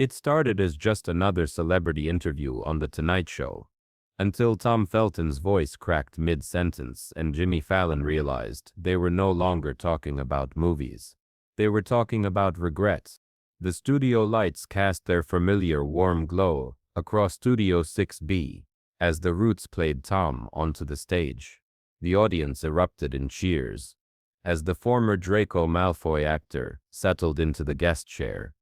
It started as just another celebrity interview on The Tonight Show, until Tom Felton's voice cracked mid-sentence and Jimmy Fallon realized they were no longer talking about movies. They were talking about regret. The studio lights cast their familiar warm glow across Studio 6B as the Roots played Tom onto the stage. The audience erupted in cheers as the former Draco Malfoy actor settled into the guest chair,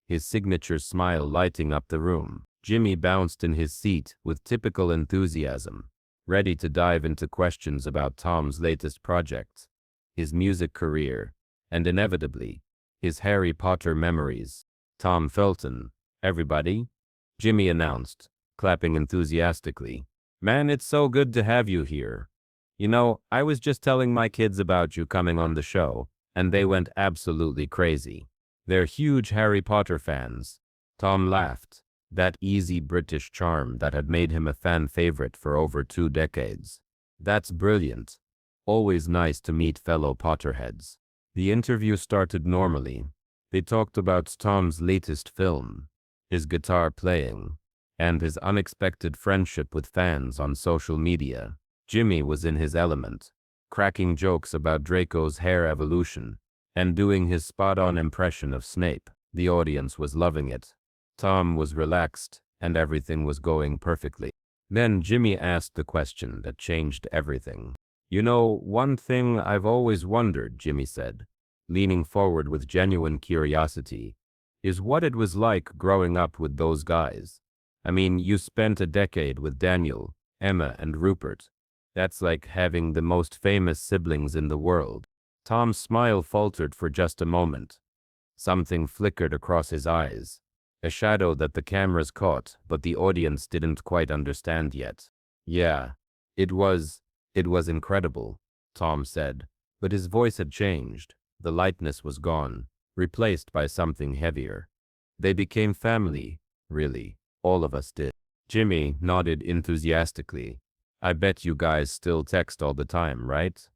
his signature smile lighting up the room. Jimmy bounced in his seat with typical enthusiasm, ready to dive into questions about Tom's latest project, his music career, and inevitably, his Harry Potter memories. "Tom Felton, everybody," Jimmy announced, clapping enthusiastically. "Man, it's so good to have you here. You know, I was just telling my kids about you coming on the show, and they went absolutely crazy. They're huge Harry Potter fans." Tom laughed, that easy British charm that had made him a fan favorite for over 2 decades. "That's brilliant. Always nice to meet fellow Potterheads." The interview started normally. They talked about Tom's latest film, his guitar playing, and his unexpected friendship with fans on social media. Jimmy was in his element, cracking jokes about Draco's hair evolution and doing his spot-on impression of Snape. The audience was loving it. Tom was relaxed, and everything was going perfectly. Then Jimmy asked the question that changed everything. "You know, one thing I've always wondered," Jimmy said, leaning forward with genuine curiosity, "is what it was like growing up with those guys. I mean, you spent a decade with Daniel, Emma, and Rupert. That's like having the most famous siblings in the world." Tom's smile faltered for just a moment. Something flickered across his eyes, a shadow that the cameras caught, but the audience didn't quite understand yet. "Yeah, it was incredible," Tom said, but his voice had changed. The lightness was gone, replaced by something heavier. "They became family, really. All of us did." Jimmy nodded enthusiastically. "I bet you guys still text all the time, right?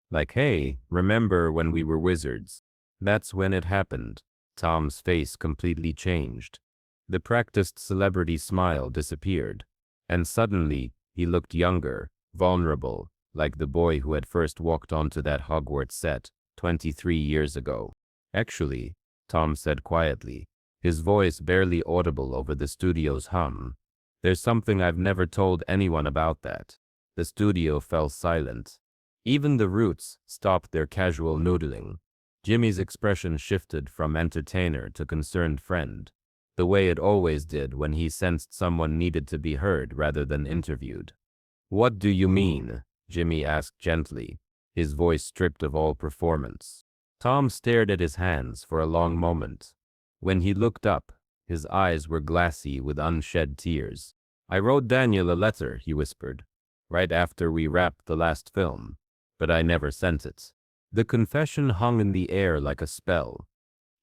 Like, hey, remember when we were wizards?" That's when it happened. Tom's face completely changed. The practiced celebrity smile disappeared, and suddenly he looked younger, vulnerable, like the boy who had first walked onto that Hogwarts set 23 years ago. "Actually," Tom said quietly, his voice barely audible over the studio's hum, "there's something I've never told anyone about that." The studio fell silent. Even the Roots stopped their casual noodling. Jimmy's expression shifted from entertainer to concerned friend, the way it always did when he sensed someone needed to be heard rather than interviewed. "What do you mean?" Jimmy asked gently, his voice stripped of all performance. Tom stared at his hands for a long moment. When he looked up, his eyes were glassy with unshed tears. "I wrote Daniel a letter," he whispered, "right after we wrapped the last film, but I never sent it." The confession hung in the air like a spell.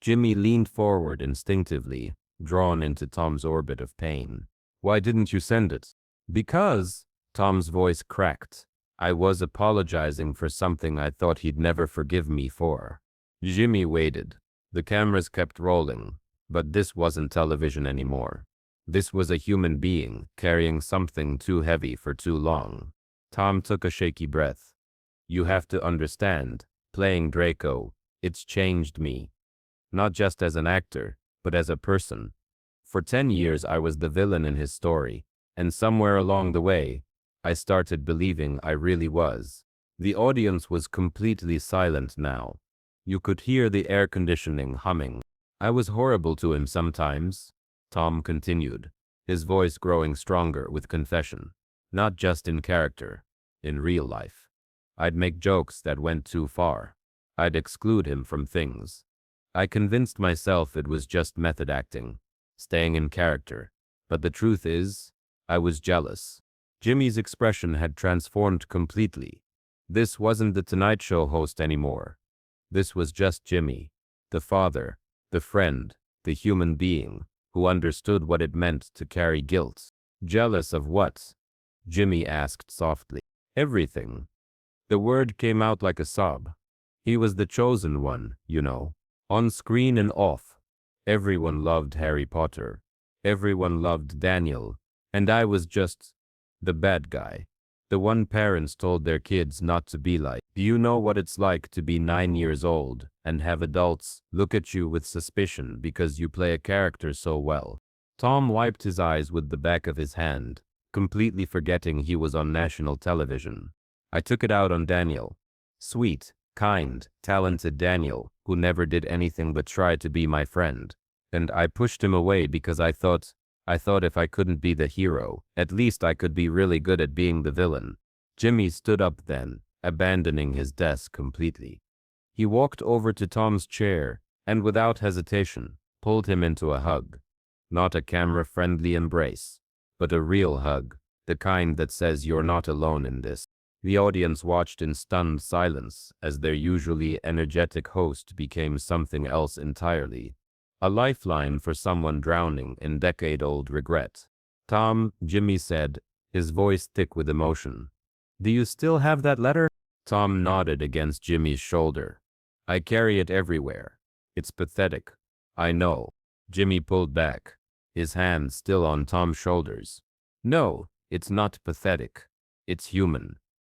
Jimmy leaned forward instinctively, drawn into Tom's orbit of pain. "Why didn't you send it?" "Because," Tom's voice cracked, "I was apologizing for something I thought he'd never forgive me for." Jimmy waited. The cameras kept rolling, but this wasn't television anymore. This was a human being carrying something too heavy for too long. Tom took a shaky breath. "You have to understand, playing Draco, it's changed me. Not just as an actor, but as a person. For 10 years I was the villain in his story, and somewhere along the way, I started believing I really was." The audience was completely silent now. You could hear the air conditioning humming. "I was horrible to him sometimes," Tom continued, his voice growing stronger with confession. "Not just in character, in real life. I'd make jokes that went too far. I'd exclude him from things. I convinced myself it was just method acting, staying in character. But the truth is, I was jealous." Jimmy's expression had transformed completely. This wasn't the Tonight Show host anymore. This was just Jimmy, the father, the friend, the human being, who understood what it meant to carry guilt. "Jealous of what?" Jimmy asked softly. "Everything." The word came out like a sob. He was the chosen one, you know. On screen and off. Everyone loved Harry Potter. Everyone loved Daniel. And I was just the bad guy. The one parents told their kids not to be like. Do you know what it's like to be 9 years old and have adults look at you with suspicion because you play a character so well? Tom wiped his eyes with the back of his hand, completely forgetting he was on national television. I took it out on Daniel. Sweet, kind, talented Daniel, who never did anything but try to be my friend. And I pushed him away because I thought if I couldn't be the hero, at least I could be really good at being the villain. Jimmy stood up then, abandoning his desk completely. He walked over to Tom's chair and without hesitation, pulled him into a hug. Not a camera-friendly embrace, but a real hug, the kind that says you're not alone in this. The audience watched in stunned silence as their usually energetic host became something else entirely. A lifeline for someone drowning in decade-old regret. Tom, Jimmy said, his voice thick with emotion. Do you still have that letter? Tom nodded against Jimmy's shoulder. I carry it everywhere. It's pathetic. I know. Jimmy pulled back, his hand still on Tom's shoulders. No, it's not pathetic. It's human.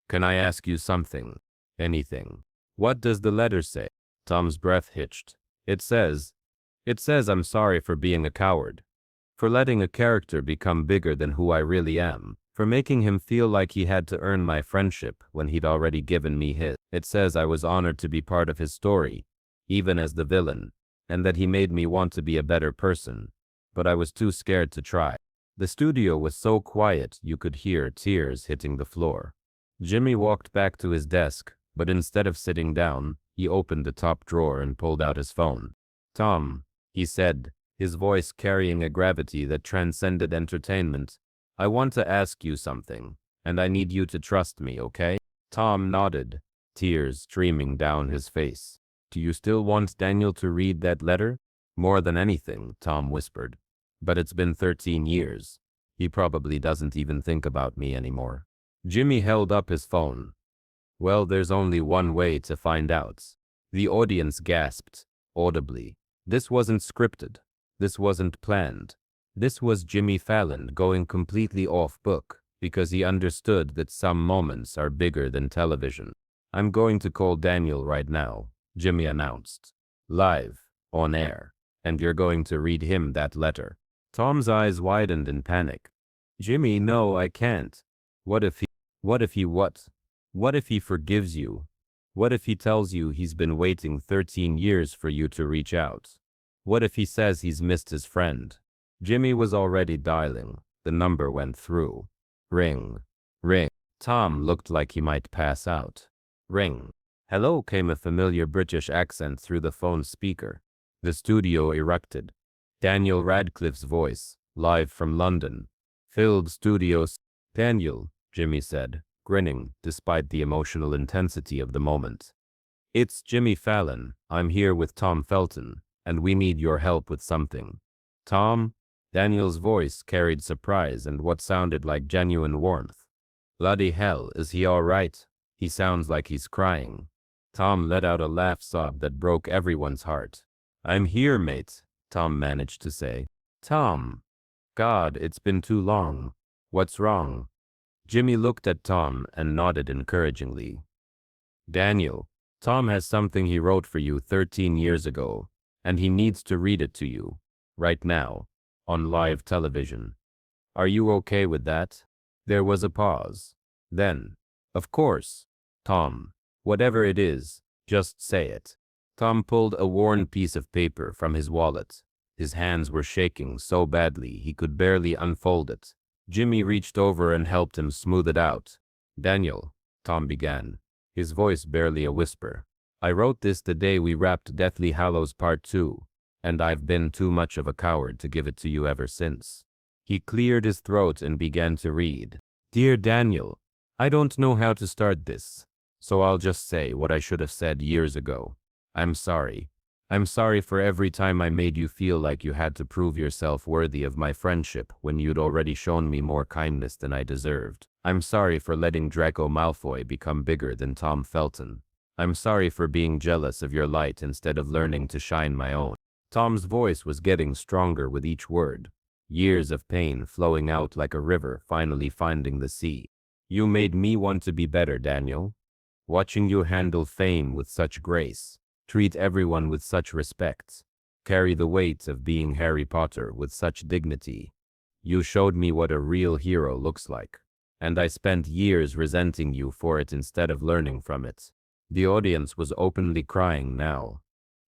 Can I ask you something? Anything. What does the letter say? Tom's breath hitched. It says I'm sorry for being a coward. For letting a character become bigger than who I really am. For making him feel like he had to earn my friendship when he'd already given me his. It says I was honored to be part of his story, even as the villain, and that he made me want to be a better person. But I was too scared to try. The studio was so quiet you could hear tears hitting the floor. Jimmy walked back to his desk, but instead of sitting down, he opened the top drawer and pulled out his phone. Tom, he said, his voice carrying a gravity that transcended entertainment, I want to ask you something, and I need you to trust me, okay? Tom nodded, tears streaming down his face. Do you still want Daniel to read that letter? More than anything, Tom whispered. But it's been 13 years. He probably doesn't even think about me anymore. Jimmy held up his phone. Well, there's only one way to find out. The audience gasped, audibly. This wasn't scripted. This wasn't planned. This was Jimmy Fallon going completely off book because he understood that some moments are bigger than television. I'm going to call Daniel right now, Jimmy announced. Live, on air. And you're going to read him that letter. Tom's eyes widened in panic. Jimmy, no, I can't. What if he forgives you? What if he tells you he's been waiting 13 years for you to reach out? What if he says he's missed his friend? Jimmy was already dialing. The number went through. Ring. Ring. Tom looked like he might pass out. Ring. Hello, came a familiar British accent through the phone speaker. The studio erupted. Daniel Radcliffe's voice, live from London, filled studios. Daniel, Jimmy said, grinning despite the emotional intensity of the moment. It's Jimmy Fallon. I'm here with Tom Felton, and we need your help with something. Tom? Daniel's voice carried surprise and what sounded like genuine warmth. Bloody hell, is he all right? He sounds like he's crying. Tom let out a laugh sob that broke everyone's heart. I'm here, mate, Tom managed to say. Tom. God, it's been too long. What's wrong? Jimmy looked at Tom and nodded encouragingly. Daniel, Tom has something he wrote for you 13 years ago, and he needs to read it to you, right now, on live television. Are you okay with that? There was a pause. Then, of course, Tom, whatever it is, just say it. Tom pulled a worn piece of paper from his wallet. His hands were shaking so badly he could barely unfold it. Jimmy reached over and helped him smooth it out. Daniel, Tom began, his voice barely a whisper. I wrote this the day we wrapped Deathly Hallows Part 2, and I've been too much of a coward to give it to you ever since. He cleared his throat and began to read. Dear Daniel, I don't know how to start this, so I'll just say what I should have said years ago. I'm sorry. I'm sorry for every time I made you feel like you had to prove yourself worthy of my friendship when you'd already shown me more kindness than I deserved. I'm sorry for letting Draco Malfoy become bigger than Tom Felton. I'm sorry for being jealous of your light instead of learning to shine my own. Tom's voice was getting stronger with each word, years of pain flowing out like a river finally finding the sea. You made me want to be better, Daniel. Watching you handle fame with such grace, treat everyone with such respect, carry the weight of being Harry Potter with such dignity. You showed me what a real hero looks like, and I spent years resenting you for it instead of learning from it. The audience was openly crying now.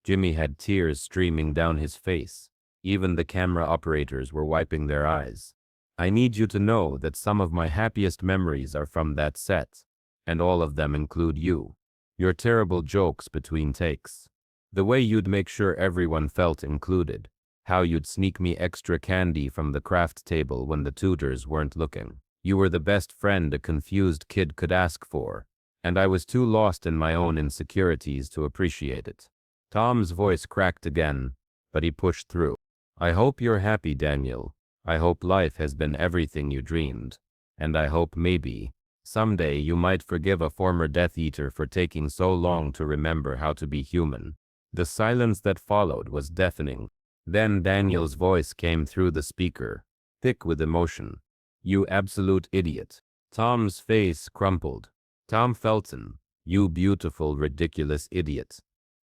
Jimmy had tears streaming down his face. Even the camera operators were wiping their eyes. I need you to know that some of my happiest memories are from that set, and all of them include you. Your terrible jokes between takes. The way you'd make sure everyone felt included. How you'd sneak me extra candy from the craft table when the tutors weren't looking. You were the best friend a confused kid could ask for, and I was too lost in my own insecurities to appreciate it. Tom's voice cracked again, but he pushed through. I hope you're happy, Daniel. I hope life has been everything you dreamed, and I hope maybe, someday you might forgive a former Death Eater for taking so long to remember how to be human. The silence that followed was deafening. Then Daniel's voice came through the speaker, thick with emotion. You absolute idiot. Tom's face crumpled. Tom Felton, you beautiful, ridiculous idiot.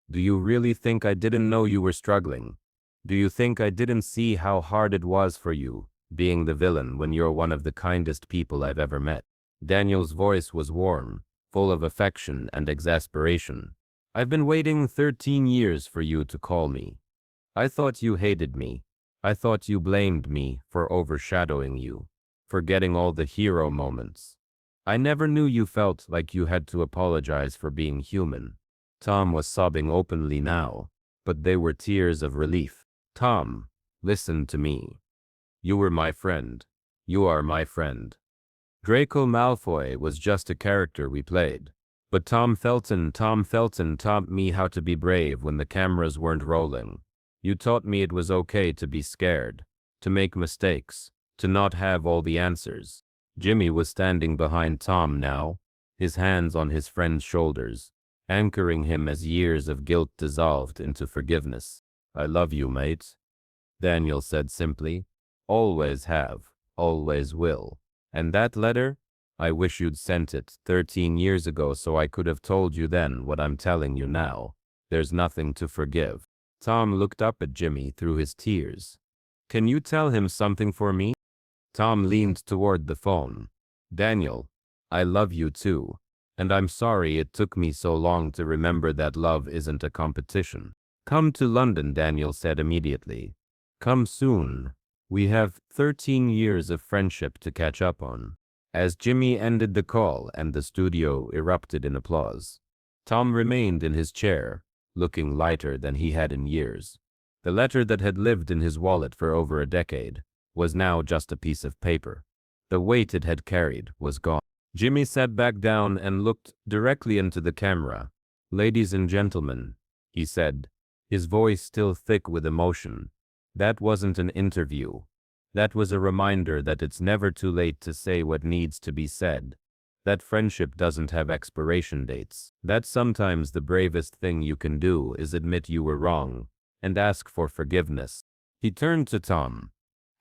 Do you really think I didn't know you were struggling? Do you think I didn't see how hard it was for you, being the villain when you're one of the kindest people I've ever met? Daniel's voice was warm, full of affection and exasperation. I've been waiting 13 years for you to call me. I thought you hated me. I thought you blamed me for overshadowing you, for getting all the hero moments. I never knew you felt like you had to apologize for being human. Tom was sobbing openly now, but they were tears of relief. Tom, listen to me. You were my friend. You are my friend. Draco Malfoy was just a character we played. But Tom Felton taught me how to be brave when the cameras weren't rolling. You taught me it was okay to be scared, to make mistakes, to not have all the answers. Jimmy was standing behind Tom now, his hands on his friend's shoulders, anchoring him as years of guilt dissolved into forgiveness. I love you, mate, Daniel said simply. Always have, always will. And that letter? I wish you'd sent it 13 years ago so I could have told you then what I'm telling you now. There's nothing to forgive. Tom looked up at Jimmy through his tears. Can you tell him something for me? Tom leaned toward the phone. Daniel, I love you too. And I'm sorry it took me so long to remember that love isn't a competition. Come to London, Daniel said immediately. Come soon. We have 13 years of friendship to catch up on. As Jimmy ended the call and the studio erupted in applause, Tom remained in his chair, looking lighter than he had in years. The letter that had lived in his wallet for over a decade was now just a piece of paper. The weight it had carried was gone. Jimmy sat back down and looked directly into the camera. Ladies and gentlemen, he said, his voice still thick with emotion. That wasn't an interview. That was a reminder that it's never too late to say what needs to be said. That friendship doesn't have expiration dates. That sometimes the bravest thing you can do is admit you were wrong and ask for forgiveness. He turned to Tom.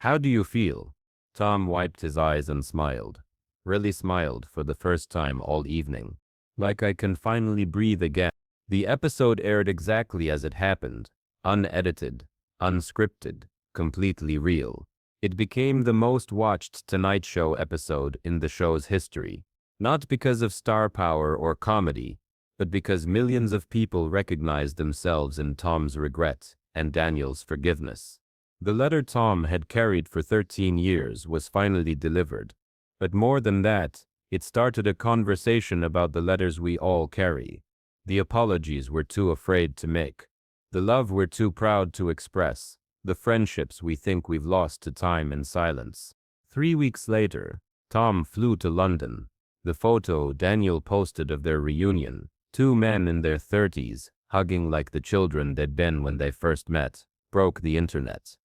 How do you feel? Tom wiped his eyes and smiled. Really smiled for the first time all evening. Like I can finally breathe again. The episode aired exactly as it happened. Unedited, unscripted, completely real. It became the most watched Tonight Show episode in the show's history. Not because of star power or comedy, but because millions of people recognized themselves in Tom's regret and Daniel's forgiveness. The letter Tom had carried for 13 years was finally delivered. But more than that, it started a conversation about the letters we all carry. The apologies we're too afraid to make. The love we're too proud to express. The friendships we think we've lost to time and silence. 3 weeks later, Tom flew to London. The photo Daniel posted of their reunion, two men in their 30s, hugging like the children they'd been when they first met, broke the internet.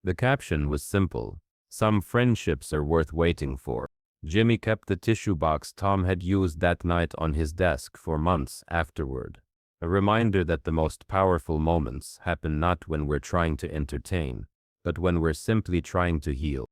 The caption was simple. Some friendships are worth waiting for. Jimmy kept the tissue box Tom had used that night on his desk for months afterward. A A reminder that the most powerful moments happen not when we're trying to entertain, but when we're simply trying to heal.